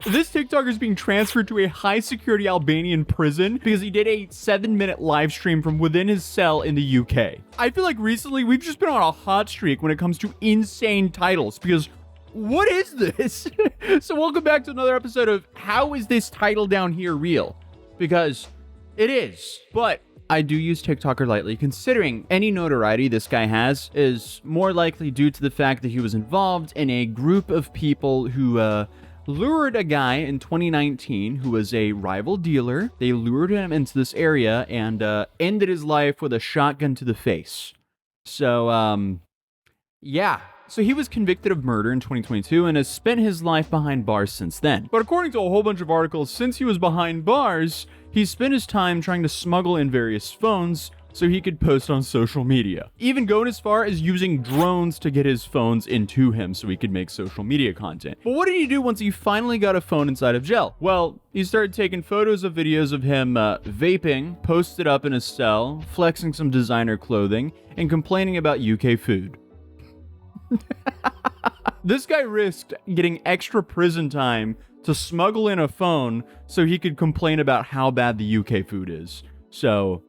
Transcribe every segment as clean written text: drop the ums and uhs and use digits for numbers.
This TikToker is being transferred to a high-security Albanian prison because he did a 7-minute live stream from within his cell in the UK. I feel like recently we've just been on a hot streak when it comes to insane titles because what is this? So welcome back to another episode of How Is This Title Down Here Real? Because it is, but I do use TikToker lightly, considering any notoriety this guy has is more likely due to the fact that he was involved in a group of people who lured a guy in 2019 who was a rival dealer. They lured him into this area and ended his life with a shotgun to the face. So, yeah. So he was convicted of murder in 2022 and has spent his life behind bars since then. But according to a whole bunch of articles, since he was behind bars, he spent his time trying to smuggle in various phones so he could post on social media. Even going as far as using drones to get his phones into him so he could make social media content. But what did he do once he finally got a phone inside of jail? Well, he started taking photos of videos of him vaping, posted up in his cell, flexing some designer clothing, and complaining about UK food. This guy risked getting extra prison time to smuggle in a phone so he could complain about how bad the UK food is. So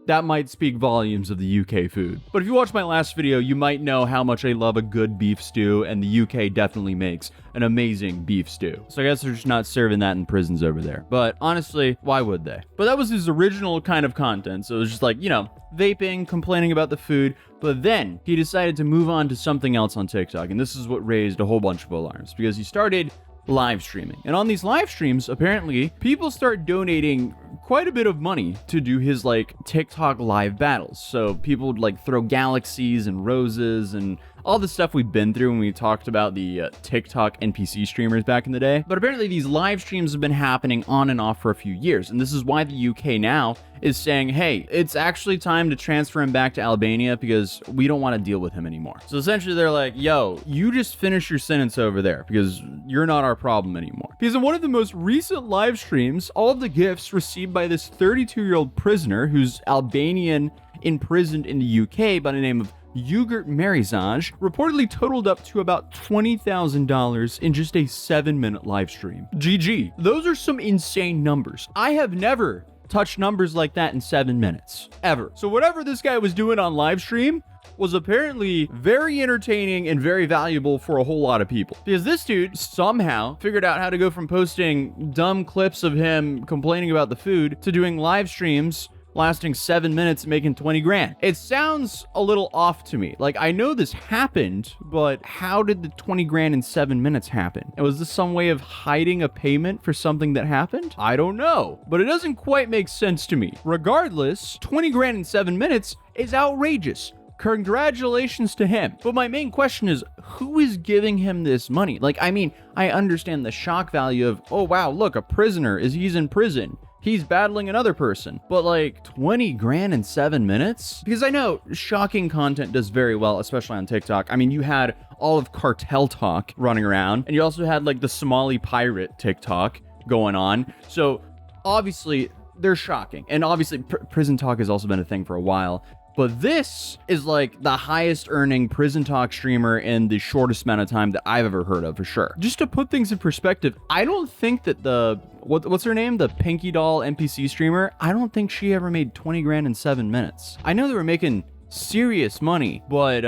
that might speak volumes of the UK food. But if you watched my last video, you might know how much I love a good beef stew, and the UK definitely makes an amazing beef stew. So I guess they're just not serving that in prisons over there. But honestly, why would they? But that was his original kind of content. So it was just like, you know, vaping, complaining about the food. But then he decided to move on to something else on TikTok. And this is what raised a whole bunch of alarms because he started live streaming. And on these live streams, apparently, people start donating quite a bit of money to do his like TikTok live battles. So people would like throw galaxies and roses and all the stuff we've been through when we talked about the TikTok NPC streamers back in the day. But apparently these live streams have been happening on and off for a few years. And this is why the UK now is saying, hey, it's actually time to transfer him back to Albania because we don't want to deal with him anymore. So essentially they're like, yo, you just finish your sentence over there because you're not our problem anymore. Because in one of the most recent live streams, all of the gifts received by this 32-year-old prisoner who's Albanian imprisoned in the UK by the name of Yogurt Marizaj reportedly totaled up to about $20,000 in just a 7-minute live stream. GG. Those are some insane numbers. I have never touched numbers like that in 7 minutes. Ever. So whatever this guy was doing on live stream was apparently very entertaining and very valuable for a whole lot of people. Because this dude somehow figured out how to go from posting dumb clips of him complaining about the food to doing live streams lasting 7 minutes and making 20 grand. It sounds a little off to me. Like, I know this happened, but how did the 20 grand in 7 minutes happen? And was this some way of hiding a payment for something that happened? I don't know, but it doesn't quite make sense to me. Regardless, 20 grand in 7 minutes is outrageous. Congratulations to him. But my main question is, who is giving him this money? Like, I mean, I understand the shock value of, oh wow, look, a prisoner he's in prison. He's battling another person. But like 20 grand in 7 minutes? Because I know shocking content does very well, especially on TikTok. I mean, you had all of cartel talk running around, and you also had like the Somali pirate TikTok going on. So obviously they're shocking. And obviously prison talk has also been a thing for a while. But this is like the highest earning prison talk streamer in the shortest amount of time that I've ever heard of, for sure. Just to put things in perspective, I don't think that what's her name? The Pinky Doll NPC streamer? I don't think she ever made 20 grand in 7 minutes. I know they were making serious money, but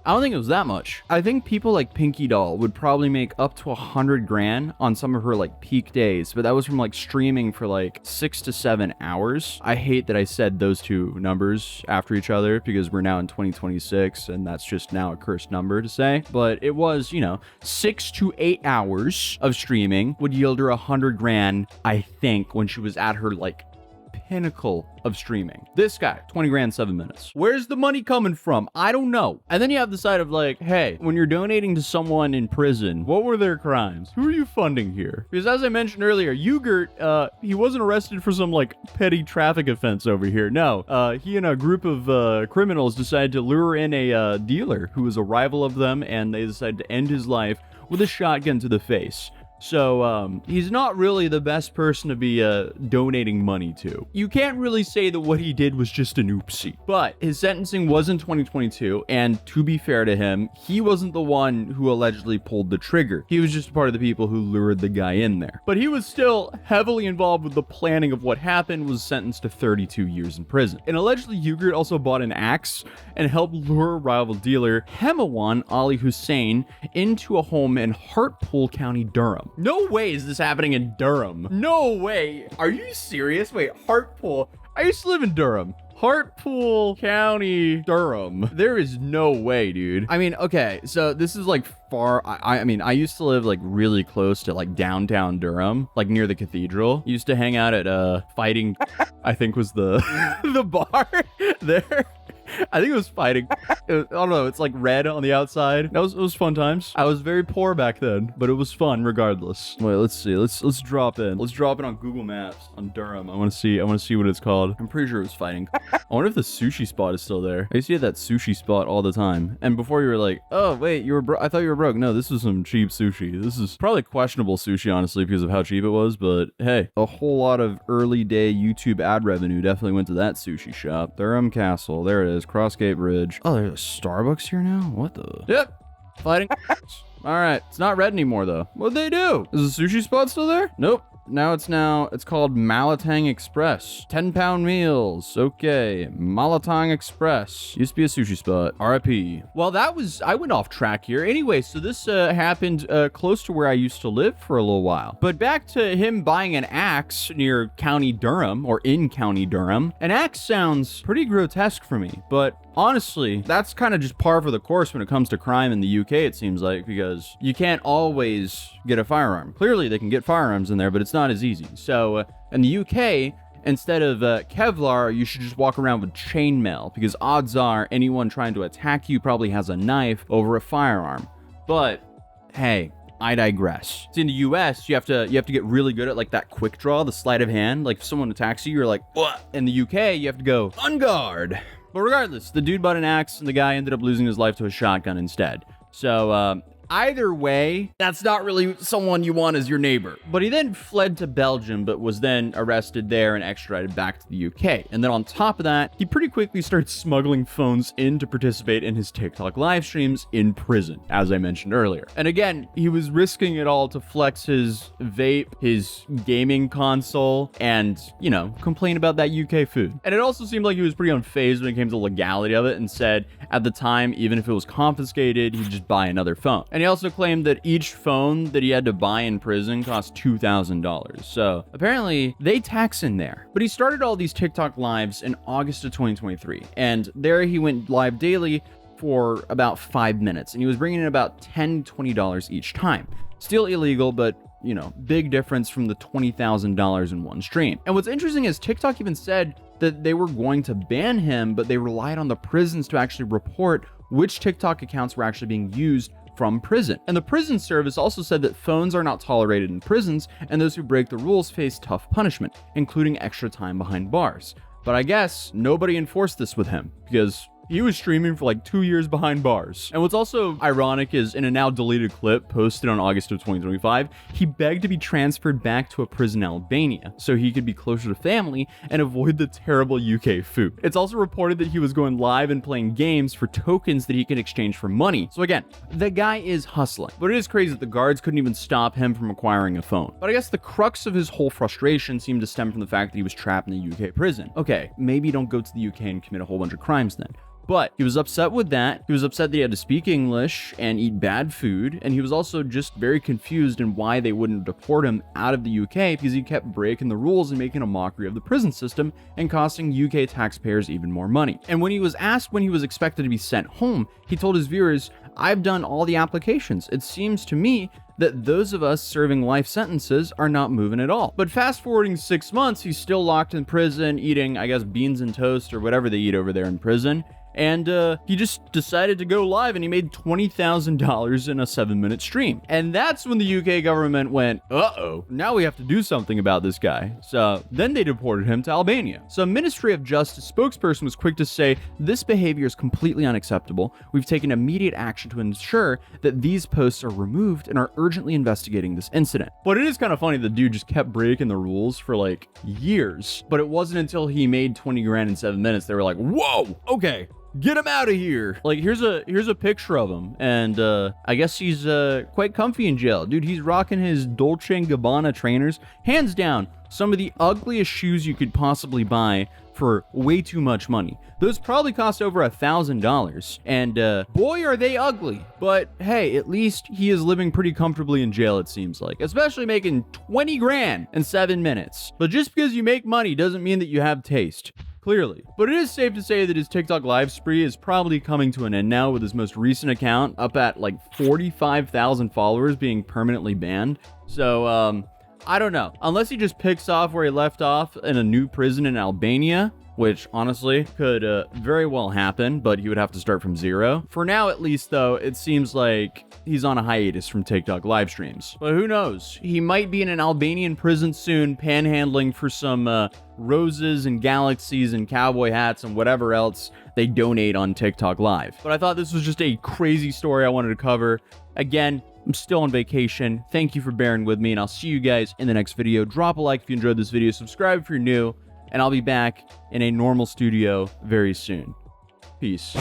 I don't think it was that much. I think people like Pinky Doll would probably make up to 100 grand on some of her like peak days, but that was from like streaming for like 6 to 7 hours. I hate that I said those two numbers after each other because we're now in 2026 and that's just now a cursed number to say. But it was, you know, 6 to 8 hours of streaming would yield her 100 grand, I think, when she was at her like pinnacle of streaming. This guy, 20 grand, 7 minutes. Where's the money coming from? I don't know. And then you have the side of like, hey, when you're donating to someone in prison, what were their crimes? Who are you funding here? Because as I mentioned earlier, Yogurt, he wasn't arrested for some like petty traffic offense over here. No, he and a group of criminals decided to lure in a dealer who was a rival of them, and they decided to end his life with a shotgun to the face. So he's not really the best person to be donating money to. You can't really say that what he did was just an oopsie. But his sentencing was in 2022, and to be fair to him, he wasn't the one who allegedly pulled the trigger. He was just part of the people who lured the guy in there. But he was still heavily involved with the planning of what happened, was sentenced to 32 years in prison. And allegedly, Ugert also bought an axe and helped lure rival dealer Hemawan Ali Hussein into a home in Hartlepool County, Durham. No way is this happening in Durham. No way. Are you serious? Wait, Hartlepool. I used to live in Durham. Hartlepool County, Durham. There is no way, dude. I mean, okay, so this is like far. I mean, I used to live like really close to like downtown Durham, like near the cathedral. Used to hang out at Fighting, I think was the the bar there. I think it was Fighting. I don't know. It's like red on the outside. It was fun times. I was very poor back then, but it was fun regardless. Wait, let's see. Let's drop in. Let's drop it on Google Maps on Durham. I want to see what it's called. I'm pretty sure it was Fighting. I wonder if the sushi spot is still there. I used to get that sushi spot all the time. And before you were like, oh wait, you were I thought you were broke. No, this was some cheap sushi. This is probably questionable sushi, honestly, because of how cheap it was. But hey, a whole lot of early day YouTube ad revenue definitely went to that sushi shop. Durham Castle. There it is. Crossgate Bridge. Oh, there's a Starbucks here now? What the? Yep. Fighting. All right. It's not red anymore, though. What'd they do? Is the sushi spot still there? Nope. It's called Malatang Express. 10-pound meals. Okay. Malatang Express. Used to be a sushi spot. RIP. Well, I went off track here. Anyway, so this happened close to where I used to live for a little while. But back to him buying an axe near County Durham, or in County Durham. An axe sounds pretty grotesque for me, but honestly, that's kind of just par for the course when it comes to crime in the UK, it seems like, because you can't always get a firearm. Clearly, they can get firearms in there, but it's not as easy. So in the UK, instead of Kevlar, you should just walk around with chainmail, because odds are anyone trying to attack you probably has a knife over a firearm. But hey, I digress. See, in the US, you have to get really good at like that quick draw, the sleight of hand. Like if someone attacks you, you're like, what? In the UK, you have to go on guard. But regardless, the dude bought an axe and the guy ended up losing his life to a shotgun instead. So either way, that's not really someone you want as your neighbor. But he then fled to Belgium, but was then arrested there and extradited back to the UK. And then on top of that, he pretty quickly started smuggling phones in to participate in his TikTok live streams in prison, as I mentioned earlier. And again, he was risking it all to flex his vape, his gaming console, and, you know, complain about that UK food. And it also seemed like he was pretty unfazed when it came to the legality of it and said, at the time, even if it was confiscated, he'd just buy another phone. And he also claimed that each phone that he had to buy in prison cost $2,000. So apparently they tax in there. But he started all these TikTok lives in August of 2023. And there he went live daily for about 5 minutes. And he was bringing in about $10, $20 each time. Still illegal, but you know, big difference from the $20,000 in one stream. And what's interesting is TikTok even said that they were going to ban him, but they relied on the prisons to actually report which TikTok accounts were actually being used from prison. And the prison service also said that phones are not tolerated in prisons, and those who break the rules face tough punishment, including extra time behind bars. But I guess nobody enforced this with him, because he was streaming for like 2 years behind bars. And what's also ironic is in a now deleted clip posted on August of 2025, he begged to be transferred back to a prison in Albania so he could be closer to family and avoid the terrible UK food. It's also reported that he was going live and playing games for tokens that he could exchange for money. So again, the guy is hustling. But it is crazy that the guards couldn't even stop him from acquiring a phone. But I guess the crux of his whole frustration seemed to stem from the fact that he was trapped in the UK prison. Okay, maybe don't go to the UK and commit a whole bunch of crimes then. But he was upset with that. He was upset that he had to speak English and eat bad food. And he was also just very confused in why they wouldn't deport him out of the UK, because he kept breaking the rules and making a mockery of the prison system and costing UK taxpayers even more money. And when he was asked when he was expected to be sent home, he told his viewers, "I've done all the applications. It seems to me that those of us serving life sentences are not moving at all." But fast forwarding 6 months, he's still locked in prison, eating, I guess, beans and toast or whatever they eat over there in prison. And he just decided to go live, and he made $20,000 in a 7-minute stream. And that's when the UK government went, uh-oh, now we have to do something about this guy. So then they deported him to Albania. So a Ministry of Justice spokesperson was quick to say, this behavior is completely unacceptable. We've taken immediate action to ensure that these posts are removed and are urgently investigating this incident. But it is kind of funny the dude just kept breaking the rules for like years. But it wasn't until he made 20 grand in 7 minutes they were like, whoa, okay, get him out of here. Like, here's a picture of him, and I guess he's quite comfy in jail. Dude, he's rocking his Dolce & Gabbana trainers. Hands down, some of the ugliest shoes you could possibly buy for way too much money. Those probably cost over $1,000, and boy are they ugly. But hey, at least he is living pretty comfortably in jail, it seems like, especially making 20 grand in 7 minutes. But just because you make money doesn't mean that you have taste. Clearly. But it is safe to say that his TikTok live spree is probably coming to an end now, with his most recent account up at like 45,000 followers being permanently banned. So, I don't know. Unless he just picks off where he left off in a new prison in Albania, which honestly could very well happen, but he would have to start from zero. For now, at least, though, it seems like he's on a hiatus from TikTok live streams. But who knows? He might be in an Albanian prison soon, panhandling for some roses and galaxies and cowboy hats and whatever else they donate on TikTok Live. But I thought this was just a crazy story I wanted to cover. Again, I'm still on vacation. Thank you for bearing with me, and I'll see you guys in the next video. Drop a like if you enjoyed this video, subscribe if you're new, and I'll be back in a normal studio very soon. Peace.